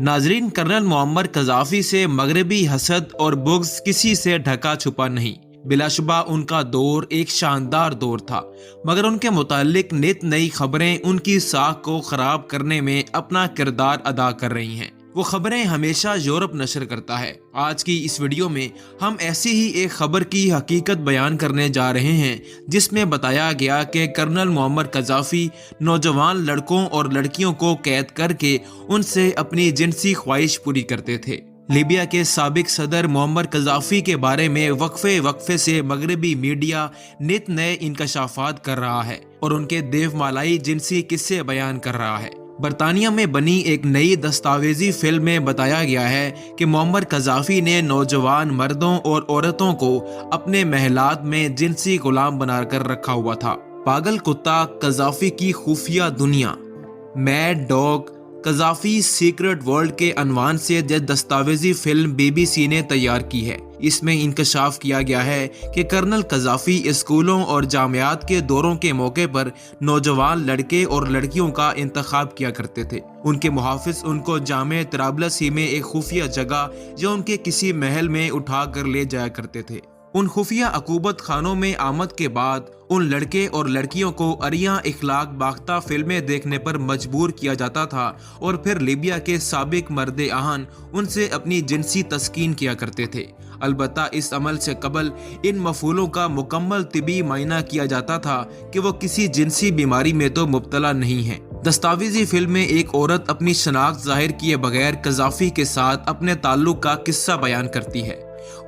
नाजरीन, colonel Muammar कज़ाफ़ी से मगरबी हसद और बुग़्ज़ किसी से ढका छुपा नहीं। बिलाशुबा उनका दौर एक शानदार दौर था, मगर उनके मुताल्लिक नित नई खबरें उनकी साख को ख़राब करने में अपना किरदार अदा कर रही हैं। वो खबरें हमेशा यूरोप नशर करता है। आज की इस वीडियो में हम ऐसी ही एक खबर की हकीकत बयान करने जा रहे हैं, जिसमें बताया गया कि कर्नल मुअम्मर कज़ाफ़ी नौजवान लड़कों और लड़कियों को कैद करके उनसे अपनी जिनसी ख्वाहिश पूरी करते थे। लीबिया के साबिक सदर मुअम्मर कज़ाफ़ी के बारे में वक्फे से मगरबी मीडिया नित नए इंकशाफात कर रहा है और उनके देवमालाई जिनसी किस्से बयान कर रहा है। बरतानिया में बनी एक नई दस्तावेजी फिल्म में बताया गया है कि मुअम्मर कज़ाफ़ी ने नौजवान मर्दों और औरतों को अपने महलात में जिनसी गुलाम बनाकर रखा हुआ था। पागल कुत्ता कज़ाफ़ी की खुफिया दुनिया, मैड डॉग कज़ाफ़ी सीक्रेट वर्ल्ड के अनवान से दस्तावेजी फिल्म BBC ने तैयार की है। इसमें इंकशाफ किया गया है कि कर्नल कज़ाफ़ी स्कूलों और जामियात के दौरों के मौके पर नौजवान लड़के और लड़कियों का इंतखाब किया करते थे। उनके मुहाफिज उनको जामे तराबलसी में एक खुफिया जगह या उनके किसी महल में उठा कर ले जाया करते थे। उन खुफिया अकूबत खानों में आमद के बाद उन लड़के और लड़कियों को अरिया इखलाक बाख्ता फिल्में देखने पर मजबूर किया जाता था और फिर लीबिया के साबिक मर्दे आहन उनसे अपनी जिनसी तस्कीन किया करते थे। अलबत्ता इस अमल से कबल इन मफूलों का मुकम्मल तिबी मायना किया जाता था कि वो किसी जिनसी बीमारी में तो मुब्तला नहीं है। दस्तावेजी फिल्म में एक औरत अपनी शनाख्त जाहिर किए बगैर कज़ाफ़ी के साथ अपने ताल्लुक का किस्सा बयान करती है।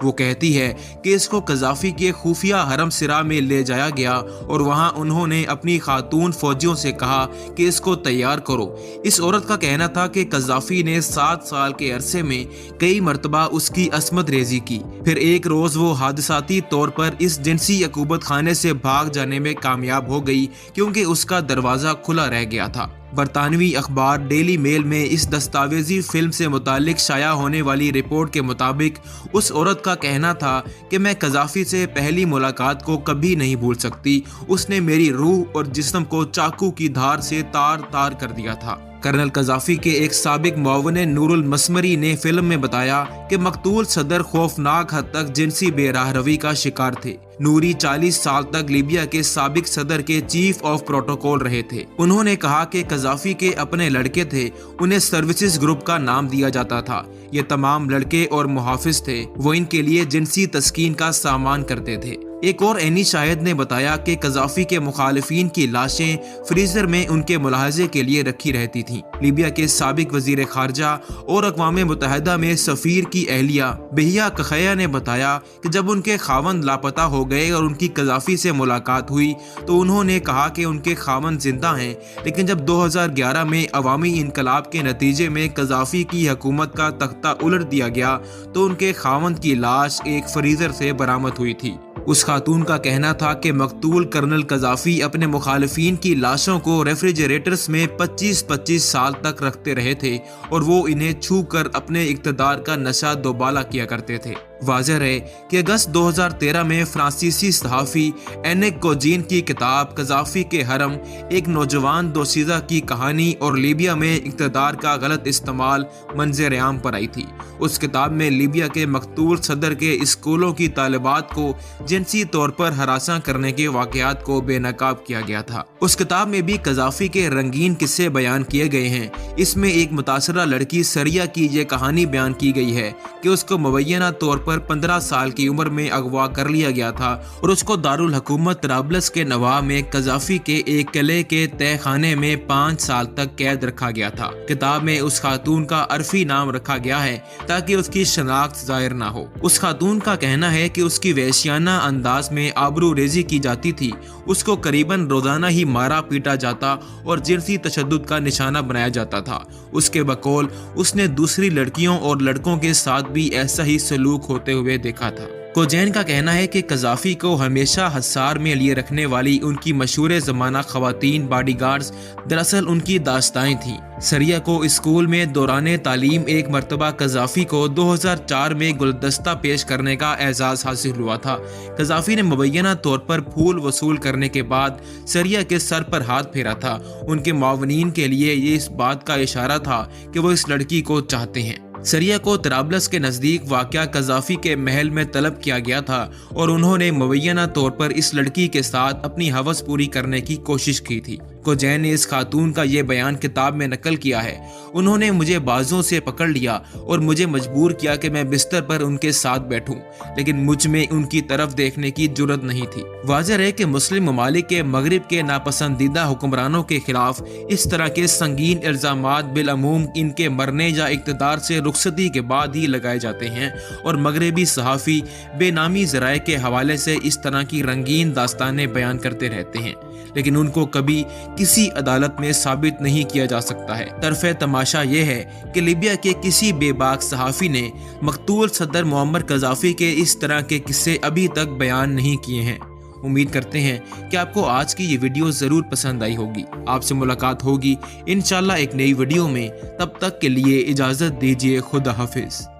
वो कहती है कि इसको कज़ाफ़ी के खुफिया हरम सिरा में ले जाया गया और वहाँ उन्होंने अपनी खातून फौजियों से कहा कि इसको तैयार करो। इस औरत का कहना था कि कज़ाफ़ी ने 7 साल के अरसे में कई मरतबा उसकी असमत रेजी की। फिर एक रोज़ वो हादसाती तौर पर इस जिनसी अकूबत खाने से भाग जाने में कामयाब हो गई, क्योंकि उसका दरवाज़ा खुला रह गया था। बरतानवी अखबार डेली मेल में इस दस्तावेजी फिल्म से मुतालिक शाया होने वाली रिपोर्ट के मुताबिक उस औरत का कहना था कि मैं कज़ाफ़ी से पहली मुलाकात को कभी नहीं भूल सकती। उसने मेरी रूह और जिस्म को चाकू की धार से तार तार कर दिया था। कर्नल कज़ाफ़ी के एक साबिक मुआवन नूरुल मसमरी ने फिल्म में बताया कि मकतूल सदर खौफनाक हद तक जिनसी बेराहरवी का शिकार थे। नूरी 40 साल तक लीबिया के साबिक सदर के चीफ ऑफ प्रोटोकॉल रहे थे। उन्होंने कहा कि कज़ाफ़ी के अपने लड़के थे, उन्हें सर्विसेज ग्रुप का नाम दिया जाता था। ये तमाम लड़के और मुहाफिज थे, वो इनके लिए जिनसी तस्कीन का सामान करते थे। एक और एनी शाहिद ने बताया कि कज़ाफ़ी के मुखालिफिन की लाशें फ्रीजर में उनके मुलाहजे के लिए रखी रहती थीं। लीबिया के साबिक वजीर खारजा और अक़वाम मुत्तहिदा में सफ़ीर की अहलिया बेहिया कखैया ने बताया कि जब उनके खावंद लापता हो गए और उनकी कज़ाफ़ी से मुलाकात हुई तो उन्होंने कहा कि उनके खावंद जिंदा हैं, लेकिन जब 2011 में अवामी इनकलाब के नतीजे में कज़ाफ़ी की हुकूमत का तख्ता उलट दिया गया तो उनके खावंद की लाश एक फ्रीजर से बरामद हुई थी। उस खातून का कहना था कि मकतूल कर्नल कज़ाफ़ी अपने मुखालिफिन की लाशों को रेफ्रिजरेटर्स में 25-25 साल तक रखते रहे थे और वो इन्हें छू कर अपने इक़्तिदार का नशा दोबाला किया करते थे। वाज़ेह है कि अगस्त 2013 में फ्रांसीसी सहाफ़ी एनिक कोजीन की किताब कज़ाफ़ी के हरम, एक नौजवान दोशीज़ा की कहानी और लीबिया में इक़्तिदार का गलत इस्तेमाल मंज़र आम पर आई थी। उस किताब में लीबिया के मकतूल सदर के स्कूलों की तालिबात को जिनसी तौर पर हरासा करने के वाक़यात को बेनकाब किया गया था। उस किताब में भी कज़ाफ़ी के रंगीन किस्से बयान किए गए हैं। इसमें एक मुतासरा लड़की सरिया की ये कहानी बयान की गई है कि उसको मुबैना तौर पर 15 साल की उम्र में अगवा कर लिया गया था और उसको दारुल हुकूमत तराबलस के नवा में कज़ाफ़ी के एक किले के तय खाने में 5 साल तक कैद रखा गया था। किताब में उस खातून का अरफी नाम रखा गया है ताकि उसकी शनाख्त जाहिर ना हो। उस खातून का कहना है कि उसकी वहशियाना अंदाज में आबरू रेजी की जाती थी, उसको करीबन रोजाना ही मारा पीटा जाता और जिनसी तशद्दुद का निशाना बनाया जाता था। उसके बकौल उसने दूसरी लड़कियों और लड़कों के साथ भी ऐसा ही सलूक होता करते हुए देखा था। कोजैन का कहना है कि कज़ाफ़ी को हमेशा हसार में लिए रखने वाली उनकी मशहूर ज़माना ख़वातीन बॉडीगार्ड्स दरअसल उनकी दास्ताएं थीं। सरिया को स्कूल में दौरान तालीम एक मरतबा कज़ाफ़ी को 2004 में गुलदस्ता पेश करने का एजाज़ हासिल हुआ था। कज़ाफ़ी ने मुबैना तौर पर फूल वसूल करने के बाद सरिया के सर पर हाथ फेरा था। उनके मुआवनीन के लिए ये इस बात का इशारा था कि वो इस लड़की को चाहते हैं। सरिया को तराबलस के नज़दीक वाक़या कज़ाफ़ी के महल में तलब किया गया था और उन्होंने मुबैना तौर पर इस लड़की के साथ अपनी हवस पूरी करने की कोशिश की थी। कोजैन ने इस खातून का ये बयान किताब में नकल किया है। उन्होंने मुझे बाजुओं से पकड़ लिया और मुझे मजबूर किया कि मैं बिस्तर पर उनके साथ बैठूं, लेकिन मुझ में उनकी तरफ देखने की जुर्रत नहीं थी। वाज़ेह है कि मुस्लिम ममालिक के मगरिब के नापसंदीदा हुक्मरानों के खिलाफ इस तरह के संगीन इल्ज़ामात बिलअमूम इनके मरने या इक़्तिदार से रुखसती के बाद ही लगाए जाते हैं और मगरबी सहाफ़ी बेनामी ज़राए के हवाले से इस तरह की रंगीन दास्तानें बयान करते रहते हैं, लेकिन उनको कभी किसी अदालत में साबित नहीं किया जा सकता है। तरफ़े तमाशा ये है कि लीबिया के किसी बेबाक सहाफ़ी ने मकतूल सदर मुअम्मर कज़ाफ़ी के इस तरह के किस्से अभी तक बयान नहीं किए हैं। उम्मीद करते हैं कि आपको आज की ये वीडियो ज़रूर पसंद आई होगी। आपसे मुलाकात होगी इंशाल्लाह एक नई वीडियो में। तब तक के लिए इजाज़त दीजिए। खुदा हाफिज़।